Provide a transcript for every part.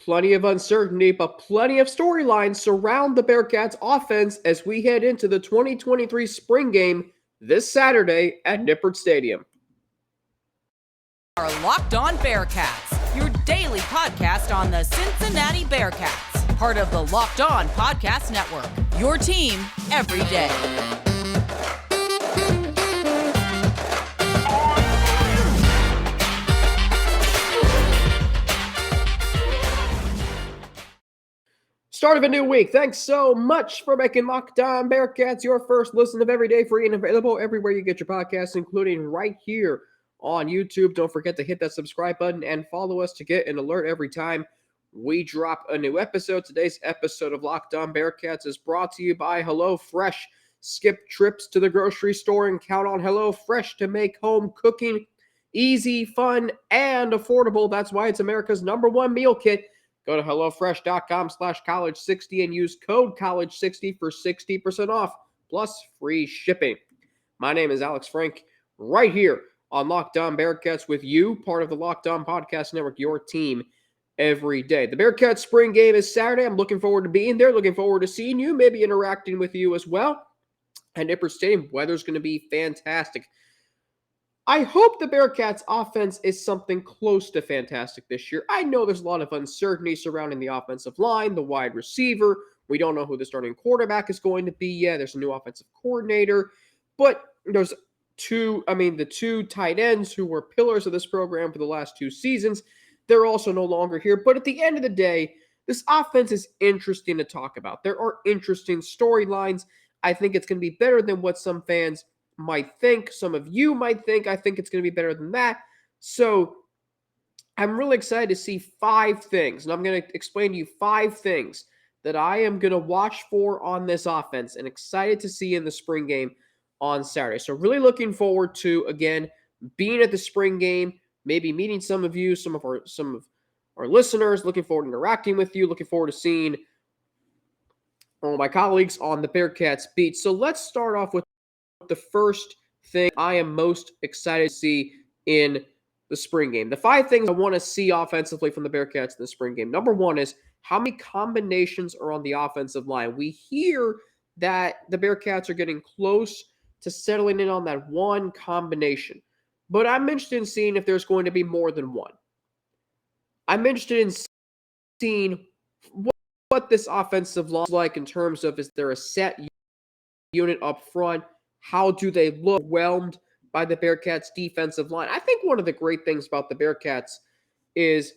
Plenty of uncertainty, but plenty of storylines surround the Bearcats offense as we head into the 2023 spring game this Saturday at Nippert Stadium. Our Locked On Bearcats, your daily podcast on the Cincinnati Bearcats, part of the Locked On Podcast Network, your team every day. Start of a new week. Thanks so much for making Locked On Bearcats your first listen of every day, free and available everywhere you get your podcasts, including right here on YouTube. Don't forget to hit that subscribe button and follow us to get an alert every time we drop a new episode. Today's episode of Locked On Bearcats is brought to you by HelloFresh. Skip trips to the grocery store and count on HelloFresh to make home cooking easy, fun, and affordable. That's why it's America's #1 meal kit. Go to HelloFresh.com/college60 and use code college60 for 60% off, plus free shipping. My name is Alex Frank, right here on Locked On Bearcats with you, part of the Locked On Podcast Network, your team every day. The Bearcats spring game is Saturday. I'm looking forward to being there, looking forward to seeing you, maybe interacting with you as well. At Nippert Stadium, weather's going to be fantastic. I hope the Bearcats offense is something close to fantastic this year. I know there's a lot of uncertainty surrounding the offensive line, the wide receiver. We don't know who the starting quarterback is going to be yet. There's a new offensive coordinator. But there's the two tight ends who were pillars of this program for the last 2 seasons. They're also no longer here. But at the end of the day, this offense is interesting to talk about. There are interesting storylines. I think it's going to be better than what some fans might think, some of you might think. I think it's going to be better than that. So I'm really excited to see 5 things, and I'm going to explain to you 5 things that I am going to watch for on this offense and excited to see in the spring game on Saturday. So really looking forward to, again, being at the spring game, maybe meeting some of you, some of our listeners, looking forward to interacting with you, looking forward to seeing all my colleagues on the Bearcats beat. So let's start off with the first thing I am most excited to see in the spring game. The 5 things I want to see offensively from the Bearcats in the spring game. Number 1 is how many combinations are on the offensive line. We hear that the Bearcats are getting close to settling in on that one combination, but I'm interested in seeing if there's going to be more than one. I'm interested in seeing what this offensive line is like in terms of, is there a set unit up front? How do they look overwhelmed by the Bearcats' defensive line? I think one of the great things about the Bearcats is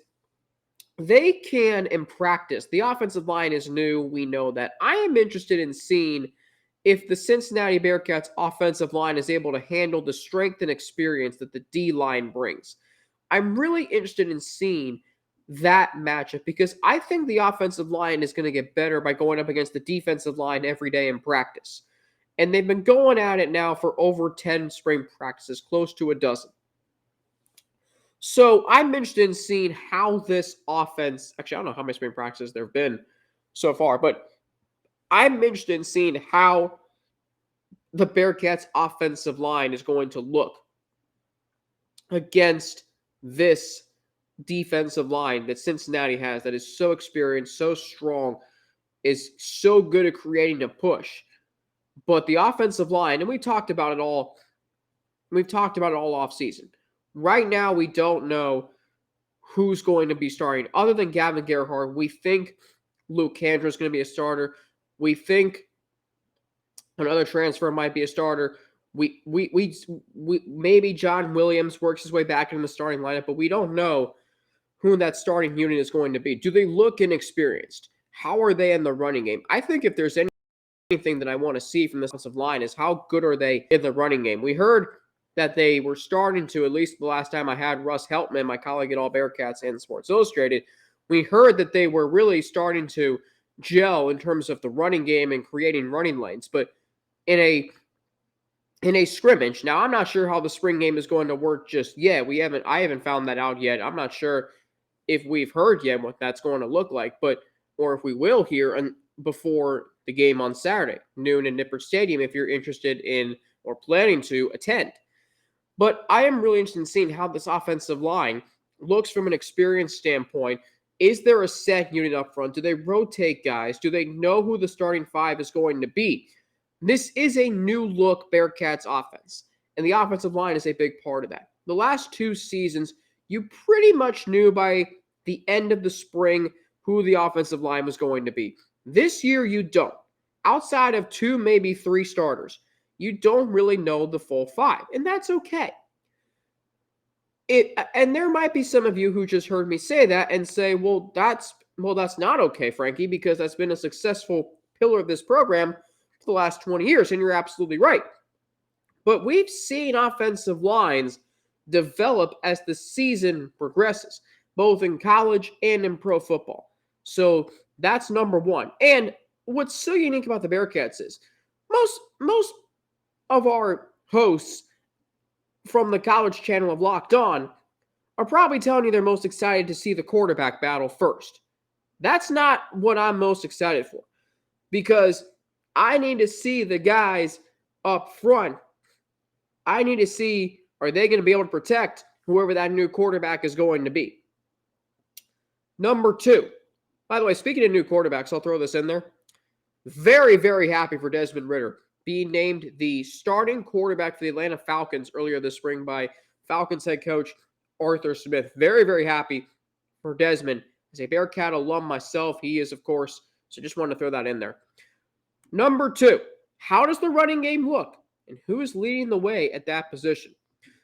they can, in practice, the offensive line is new. We know that. I am interested in seeing if the Cincinnati Bearcats' offensive line is able to handle the strength and experience that the D-line brings. I'm really interested in seeing that matchup because I think the offensive line is going to get better by going up against the defensive line every day in practice. And they've been going at it now for over 10 spring practices, close to a dozen. So I'm interested in seeing how this offense, actually I don't know how many spring practices there have been so far, but I'm interested in seeing how the Bearcats offensive line is going to look against this defensive line that Cincinnati has that is so experienced, so strong, is so good at creating a push. But the offensive line, and we've talked about it all offseason. Right now, we don't know who's going to be starting. Other than Gavin Gerhardt, we think Luke Kandra is going to be a starter. We think another transfer might be a starter. We maybe John Williams works his way back into the starting lineup, but we don't know who that starting unit is going to be. Do they look inexperienced? How are they in the running game? I think if there's anything that I want to see from this offensive line is how good are they in the running game. We heard that they were starting to, at least the last time I had Russ Heltman, my colleague at All Bearcats and Sports Illustrated, we heard that they were really starting to gel in terms of the running game and creating running lanes. But in a scrimmage, now I'm not sure how the spring game is going to work just yet. I haven't found that out yet. I'm not sure if we've heard yet what that's going to look like, or if we will hear before the game on Saturday, noon in Nippert Stadium, if you're interested in or planning to attend. But I am really interested in seeing how this offensive line looks from an experience standpoint Is there a set unit up front? Do they rotate guys? Do they know who the starting five is going to be? This is a new look Bearcats offense, and the offensive line is a big part of that. The last 2 seasons, you pretty much knew by the end of the spring who the offensive line was going to be. This year, you don't. Outside of 2, maybe 3 starters, you don't really know the full 5, and that's okay. And there might be some of you who just heard me say that and say, well, that's not okay, Frankie, because that's been a successful pillar of this program for the last 20 years, and you're absolutely right. But we've seen offensive lines develop as the season progresses, both in college and in pro football. So that's number one. And what's so unique about the Bearcats is most of our hosts from the college channel of Locked On are probably telling you they're most excited to see the quarterback battle first. That's not what I'm most excited for, because I need to see the guys up front. I need to see, are they going to be able to protect whoever that new quarterback is going to be? Number 2. By the way, speaking of new quarterbacks, I'll throw this in there. Very, very happy for Desmond Ridder being named the starting quarterback for the Atlanta Falcons earlier this spring by Falcons head coach Arthur Smith. Very, very happy for Desmond. As a Bearcat alum myself, he is, of course, so just wanted to throw that in there. Number 2, how does the running game look? And who is leading the way at that position?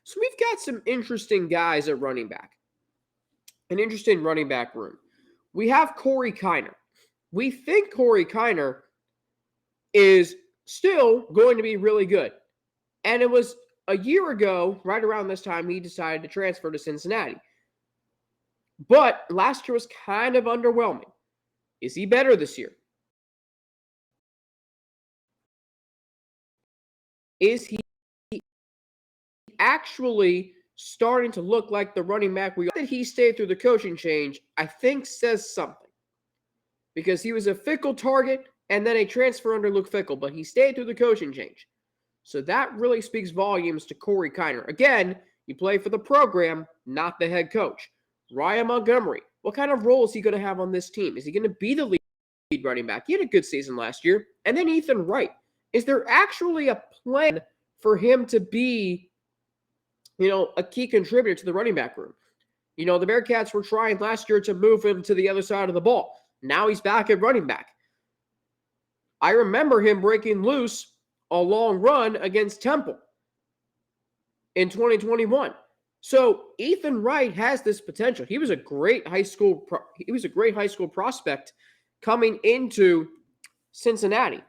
So we've got some interesting guys at running back. An interesting running back room. We have Corey Kiner. We think Corey Kiner is still going to be really good. And it was a year ago, right around this time, he decided to transfer to Cincinnati. But last year was kind of underwhelming. Is he better this year? Is he actually starting to look like the running back that he stayed through the coaching change, I think says something. Because he was a Fickle target and then a transfer under Luke Fickle, but he stayed through the coaching change. So that really speaks volumes to Corey Kiner. Again, you play for the program, not the head coach. Ryan Montgomery, what kind of role is he going to have on this team? Is he going to be the lead running back? He had a good season last year. And then Ethan Wright. Is there actually a plan for him to be, a key contributor to the running back room? The Bearcats were trying last year to move him to the other side of the ball. Now he's back at running back. I remember him breaking loose a long run against Temple in 2021. So Ethan Wright has this potential. He was a great high school prospect coming into Cincinnati.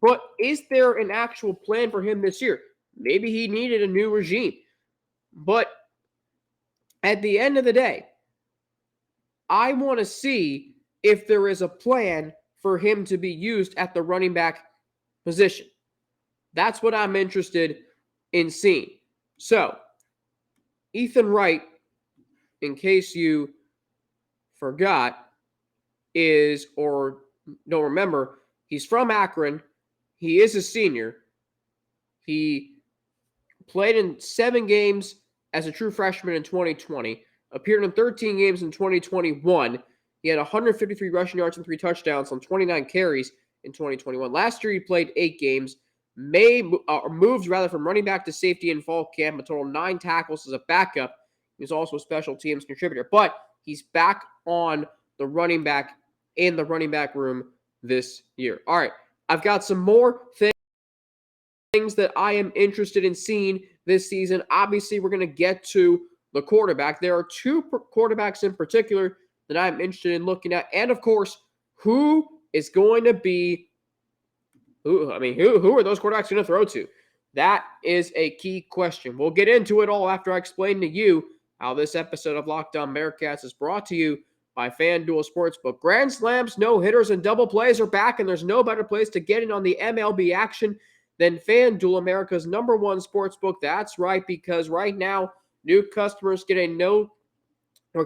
But is there an actual plan for him this year? Maybe he needed a new regime. But at the end of the day, I want to see if there is a plan for him to be used at the running back position. That's what I'm interested in seeing. So, Ethan Wright, in case you forgot, is or don't remember, he's from Akron. He is a senior. He played in 7 games as a true freshman in 2020, appeared in 13 games in 2021. He had 153 rushing yards and 3 touchdowns on 29 carries in 2021. Last year, he played 8 games, moved from running back to safety in fall camp, a total of 9 tackles as a backup. He was also a special teams contributor, but he's back on the running back in the running back room this year. All right, I've got some more things that I am interested in seeing this season. Obviously, we're going to get to the quarterback. There are 2 quarterbacks in particular that I'm interested in looking at. And, of course, who is going to be who are those quarterbacks going to throw to? That is a key question. We'll get into it all after I explain to you how this episode of Locked On Bearcats is brought to you by FanDuel Sportsbook. Grand slams, no-hitters, and double plays are back, and there's no better place to get in on the MLB action than FanDuel, America's #1 sportsbook. That's right, because right now, new customers get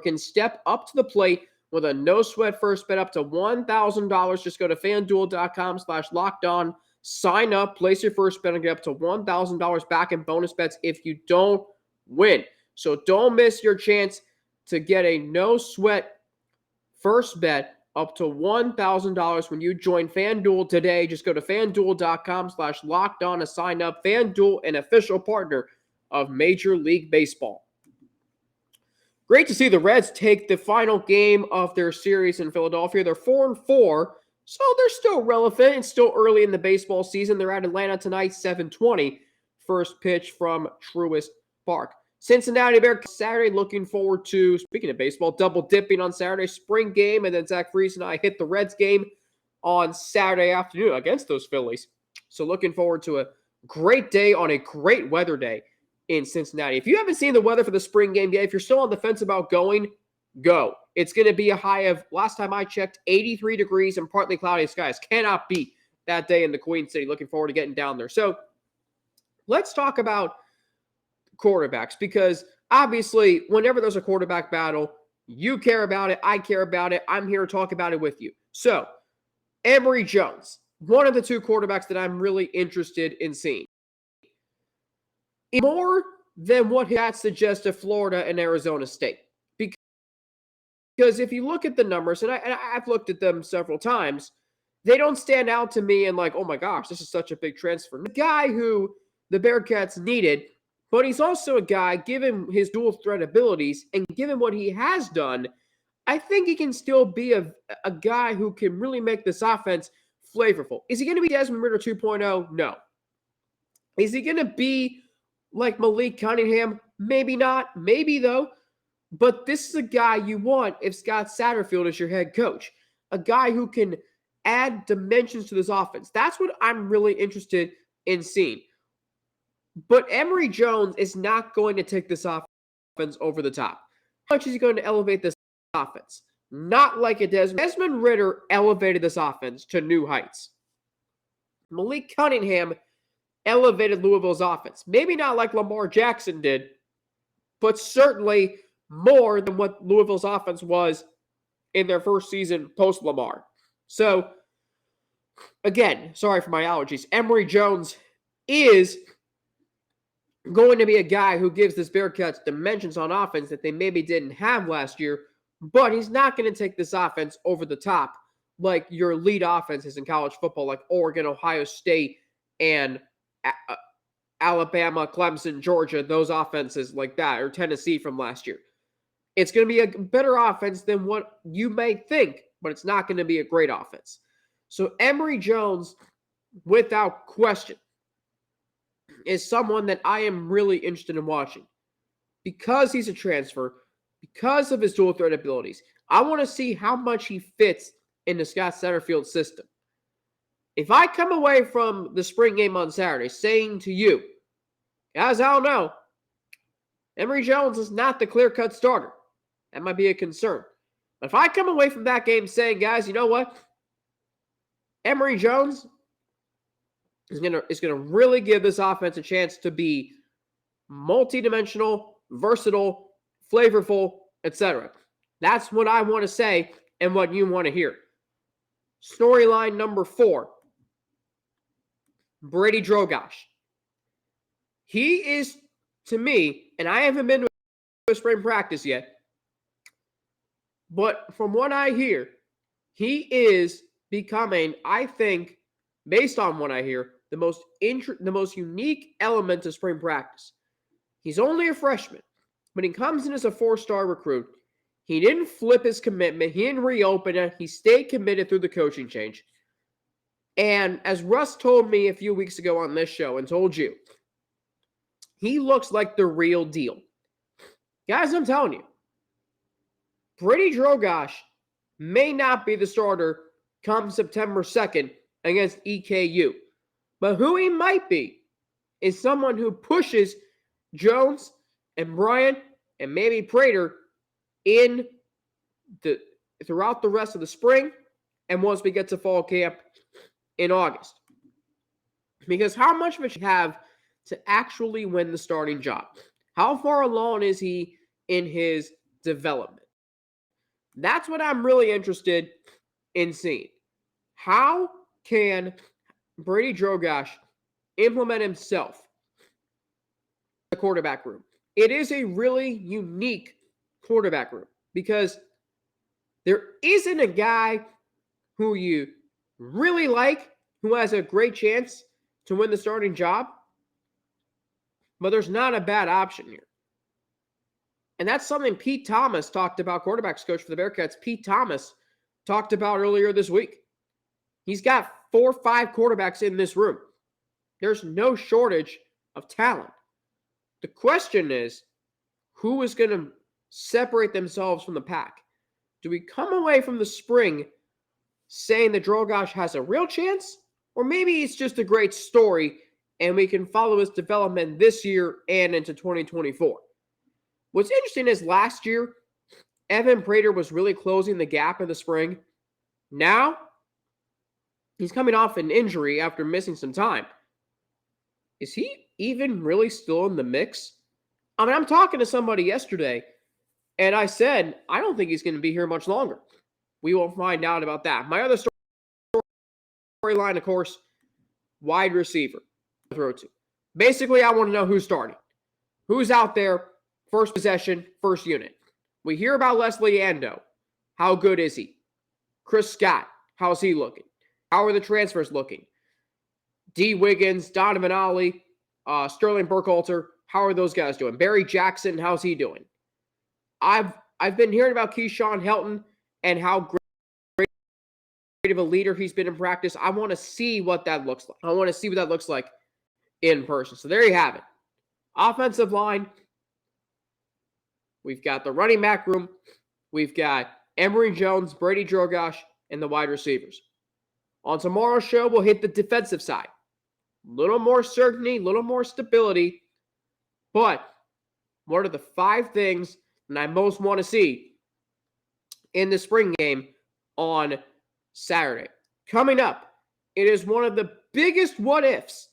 can step up to the plate with a no-sweat first bet up to $1,000. Just go to FanDuel.com/LockedOn, sign up, place your first bet, and get up to $1,000 back in bonus bets if you don't win. So don't miss your chance to get a no-sweat first bet up to $1,000 when you join FanDuel today. Just go to FanDuel.com/lockedon to sign up. FanDuel, an official partner of Major League Baseball. Great to see the Reds take the final game of their series in Philadelphia. They're 4-4, so they're still relevant. It's still early in the baseball season. They're at Atlanta tonight, 7:20. First pitch from Truist Park. Cincinnati Bearcats Saturday, looking forward to, speaking of baseball, double dipping on Saturday, spring game, and then Zach Freese and I hit the Reds game on Saturday afternoon against those Phillies. So looking forward to a great day on a great weather day in Cincinnati. If you haven't seen the weather for the spring game yet, if you're still on the fence about going, go. It's going to be a high of, last time I checked, 83 degrees and partly cloudy skies. Cannot beat that day in the Queen City. Looking forward to getting down there. So let's talk about quarterbacks, because obviously whenever there's a quarterback battle, you care about it, I care about it, I'm here to talk about it with you. So Emory Jones, one of the two quarterbacks that I'm really interested in seeing. More than what that suggests to Florida and Arizona State. Because if you look at the numbers, and I've looked at them several times, they don't stand out to me and like, oh my gosh, this is such a big transfer. The guy who the Bearcats needed, but he's also a guy, given his dual threat abilities and given what he has done, I think he can still be a guy who can really make this offense flavorful. Is he going to be Desmond Ridder 2.0? No. Is he going to be like Malik Cunningham? Maybe not. Maybe, though. But this is a guy you want if Scott Satterfield is your head coach. A guy who can add dimensions to this offense. That's what I'm really interested in seeing. But Emory Jones is not going to take this offense over the top. How much is he going to elevate this offense? Not like it does. Desmond Ridder elevated this offense to new heights. Malik Cunningham elevated Louisville's offense. Maybe not like Lamar Jackson did, but certainly more than what Louisville's offense was in their first season post-Lamar. So, again, sorry for my allergies. Emory Jones is going to be a guy who gives this Bearcats dimensions on offense that they maybe didn't have last year, but he's not going to take this offense over the top like your elite offenses in college football, like Oregon, Ohio State, and Alabama, Clemson, Georgia, those offenses like that, or Tennessee from last year. It's going to be a better offense than what you may think, but it's not going to be a great offense. So Emory Jones, without question, is someone that I am really interested in watching. Because he's a transfer, because of his dual threat abilities, I want to see how much he fits in the Scott Satterfield system. If I come away from the spring game on Saturday saying to you, guys, I don't know, Emory Jones is not the clear-cut starter. That might be a concern. But if I come away from that game saying, guys, you know what? Emory Jones is gonna really give this offense a chance to be multidimensional, versatile, flavorful, etc. That's what I want to say and what you want to hear. Storyline number 4. Brady Drogosh. He is, to me, and I haven't been to a spring practice yet, but from what I hear, he is becoming, I think, based on what I hear, the most unique element to spring practice. He's only a freshman, but he comes in as a 4-star recruit. He didn't flip his commitment. He didn't reopen it. He stayed committed through the coaching change. And as Russ told me a few weeks ago on this show and told you, he looks like the real deal. Guys, I'm telling you, Brady Drogosh may not be the starter come September 2nd against EKU. But who he might be is someone who pushes Jones and Bryant and maybe Prater throughout the rest of the spring and once we get to fall camp in August. Because how much of it you have to actually win the starting job? How far along is he in his development? That's what I'm really interested in seeing. How can Brady Drogosh implement himself in the quarterback room? It is a really unique quarterback room because There isn't a guy who you really like who has a great chance to win the starting job, but there's not a bad option here. And that's something Pete Thomas talked about, quarterbacks coach for the Bearcats. Pete Thomas talked about earlier this week. He's got 4 or 5 quarterbacks in this room. There's no shortage of talent. The question is, who is going to separate themselves from the pack? Do we come away from the spring saying that Drogosh has a real chance? Or maybe it's just a great story and we can follow his development this year and into 2024. What's interesting is last year, Evan Prater was really closing the gap in the spring. Now, he's coming off an injury after missing some time. Is he even really still in the mix? I mean, I'm talking to somebody yesterday, and I said, I don't think he's going to be here much longer. We will find out about that. My other storyline, of course, wide receiver. Throw to. Basically, I want to know who's starting. Who's out there, first possession, first unit. We hear about Leslie Ando. How good is he? Chris Scott, how's he looking? How are the transfers looking? D. Wiggins, Donovan Ollie, Sterling Burkhalter, how are those guys doing? Barry Jackson, how's he doing? I've been hearing about Keyshawn Helton and how great of a leader he's been in practice. I want to see what that looks like. I want to see what that looks like in person. So there you have it. Offensive line. We've got the running back room. We've got Emory Jones, Brady Drogosh, and the wide receivers. On tomorrow's show, we'll hit the defensive side. A little more certainty, a little more stability. But what are the 5 things that I most want to see in the spring game on Saturday? Coming up, it is one of the biggest what-ifs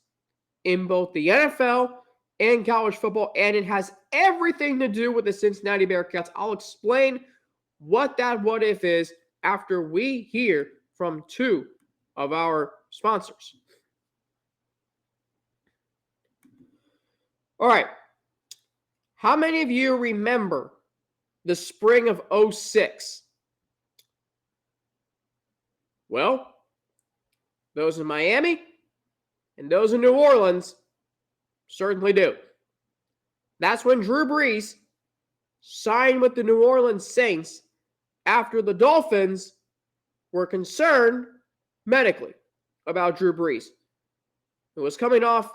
in both the NFL and college football, and it has everything to do with the Cincinnati Bearcats. I'll explain what that what-if is after we hear from 2 of our sponsors. All right. How many of you remember the spring of 2006? Well, those in Miami and those in New Orleans certainly do. That's when Drew Brees signed with the New Orleans Saints after the Dolphins were concerned medically about Drew Brees, who was coming off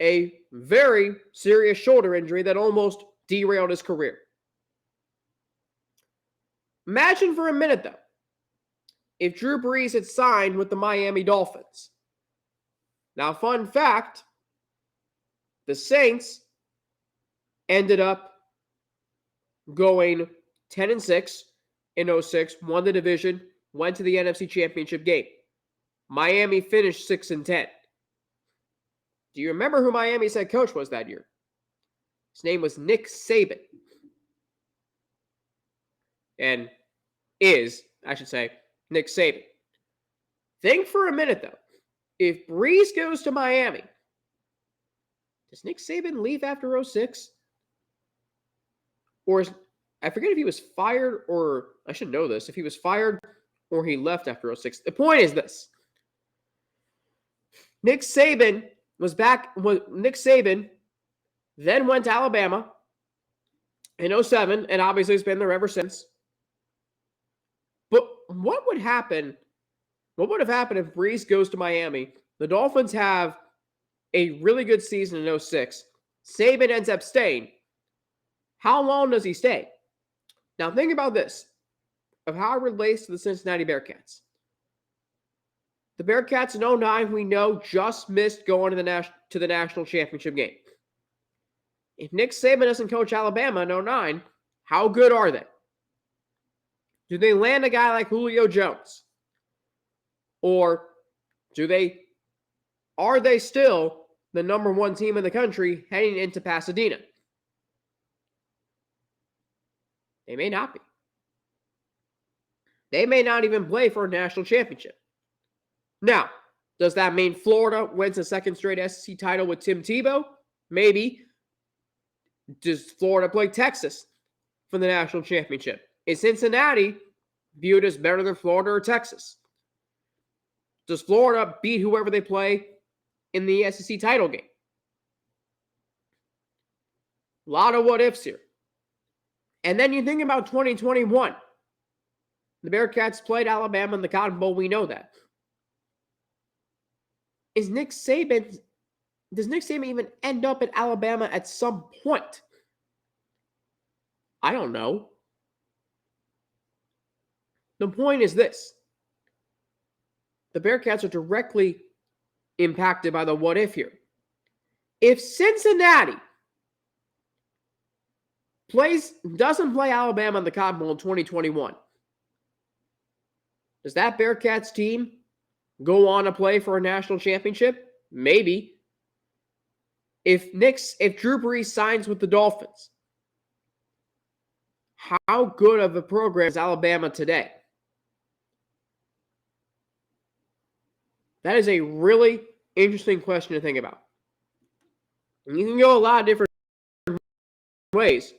a very serious shoulder injury that almost derailed his career. Imagine for a minute, though, if Drew Brees had signed with the Miami Dolphins. Now, fun fact, the Saints ended up going 10-6 in 2006, won the division, went to the NFC Championship game. Miami finished 6-10. Do you remember who Miami's head coach was that year? His name was Nick Saban. And is, I should say, Nick Saban. Think for a minute, though. If Brees goes to Miami, does Nick Saban leave after 2006? Or I forget if he was fired or, I should know this, if he was fired or he left after 2006. The point is this. Nick Saban then went to Alabama in 2007, and obviously has been there ever since. But what would have happened if Brees goes to Miami? The Dolphins have a really good season in 2006. Saban ends up staying. How long does he stay? Now think about this, of how it relates to the Cincinnati Bearcats. The Bearcats in 2009, we know, just missed going to the national championship game. If Nick Saban doesn't coach Alabama in 2009, how good are they? Do they land a guy like Julio Jones? Or are they still the number 1 team in the country heading into Pasadena? They may not be. They may not even play for a national championship. Now, does that mean Florida wins a second straight SEC title with Tim Tebow? Maybe. Does Florida play Texas for the national championship? Is Cincinnati viewed as better than Florida or Texas? Does Florida beat whoever they play in the SEC title game? A lot of what ifs here. And then you think about 2021. The Bearcats played Alabama in the Cotton Bowl. We know that. Does Nick Saban even end up at Alabama at some point? I don't know. The point is this. The Bearcats are directly impacted by the what if here. If Cincinnati doesn't play Alabama in the Cotton Bowl in 2021, does that Bearcats team go on to play for a national championship? Maybe. If Drew Brees signs with the Dolphins, how good of a program is Alabama today? That is a really interesting question to think about. And you can go a lot of different ways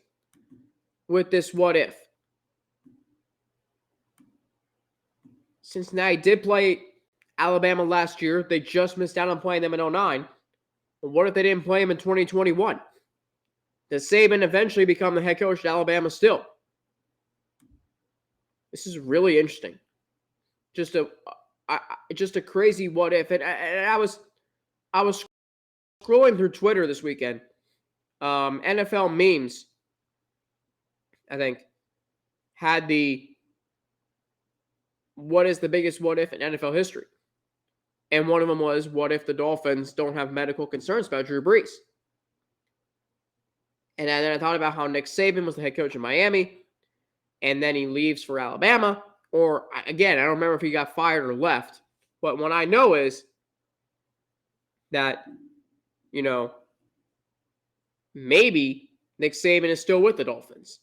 with this what if. Cincinnati did play Alabama last year. They just missed out on playing them in 2009. But what if they didn't play them in 2021? Does Saban eventually become the head coach at Alabama still? This is really interesting. Just a crazy what if. And I was scrolling through Twitter this weekend. NFL memes, I think, had the what is the biggest what if in NFL history. And one of them was, what if the Dolphins don't have medical concerns about Drew Brees? And then I thought about how Nick Saban was the head coach in Miami, and then he leaves for Alabama. Or, again, I don't remember if he got fired or left. But what I know is that, maybe Nick Saban is still with the Dolphins.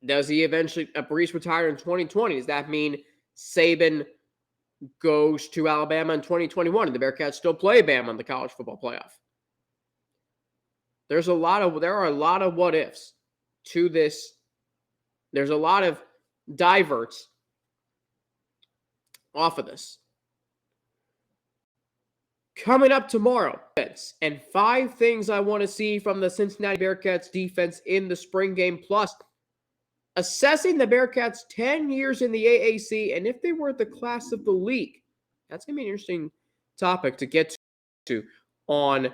Does he eventually, Brees retired in 2020? Does that mean Saban goes to Alabama in 2021 and the Bearcats still play Bama in the college football playoff? There are a lot of what ifs to this. There's a lot of diverts off of this. Coming up tomorrow, and 5 things I want to see from the Cincinnati Bearcats defense in the spring game, plus assessing the Bearcats' 10 years in the AAC and if they were the class of the league. That's going to be an interesting topic to get to on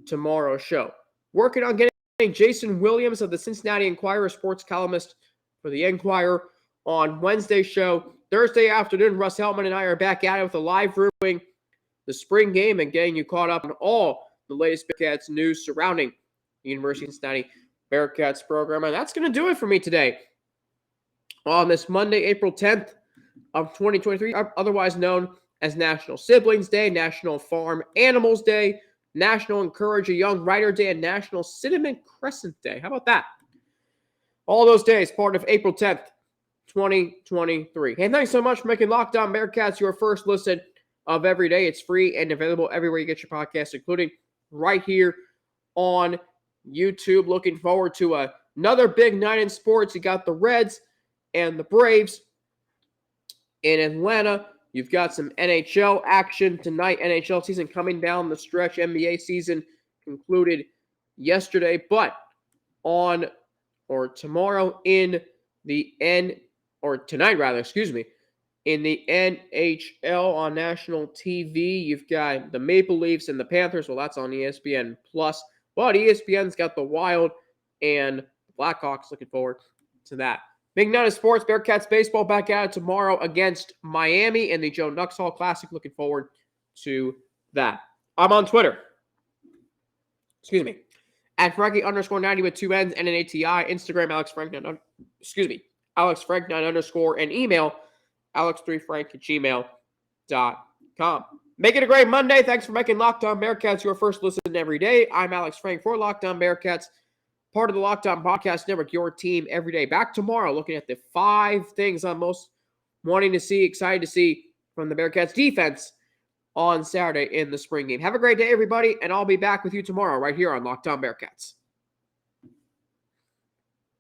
tomorrow's show. Working on getting Jason Williams of the Cincinnati Enquirer, sports columnist for the Enquirer, on Wednesday's show. Thursday afternoon, Russ Heltman and I are back at it with a live reviewing the spring game and getting you caught up on all the latest Bearcats news surrounding the University of Cincinnati Bearcats program. And that's going to do it for me today on this Monday, April 10th of 2023, otherwise known as National Siblings Day, National Farm Animals Day, National Encourage a Young Writer Day, and National Cinnamon Crescent Day. How about that? All those days, part of April 10th, 2023. And thanks so much for making Locked On Bearcats your first listen of every day. It's free and available everywhere you get your podcasts, including right here on YouTube. Looking forward to another big night in sports. You got the Reds and the Braves in Atlanta. You've got some NHL action tonight. NHL season coming down the stretch. NBA season concluded yesterday, but tomorrow in the in the NHL on national TV, you've got the Maple Leafs and the Panthers. Well, that's on ESPN Plus, but ESPN's got the Wild and Blackhawks. Looking forward to that. Big night of sports. Bearcats baseball back at it tomorrow against Miami in the Joe Nuxhall Classic. Looking forward to that. I'm on Twitter. At Frankie_90 with 2 N's and an ATI. Instagram, AlexFrank9. AlexFrank9_ and email alex3frank@gmail.com. Make it a great Monday. Thanks for making Locked On Bearcats your first listen every day. I'm Alex Frank for Locked On Bearcats, part of the Locked On Podcast Network, your team every day. Back tomorrow looking at the 5 things I'm most excited to see from the Bearcats defense on Saturday in the spring game. Have a great day, everybody, and I'll be back with you tomorrow right here on Locked On Bearcats.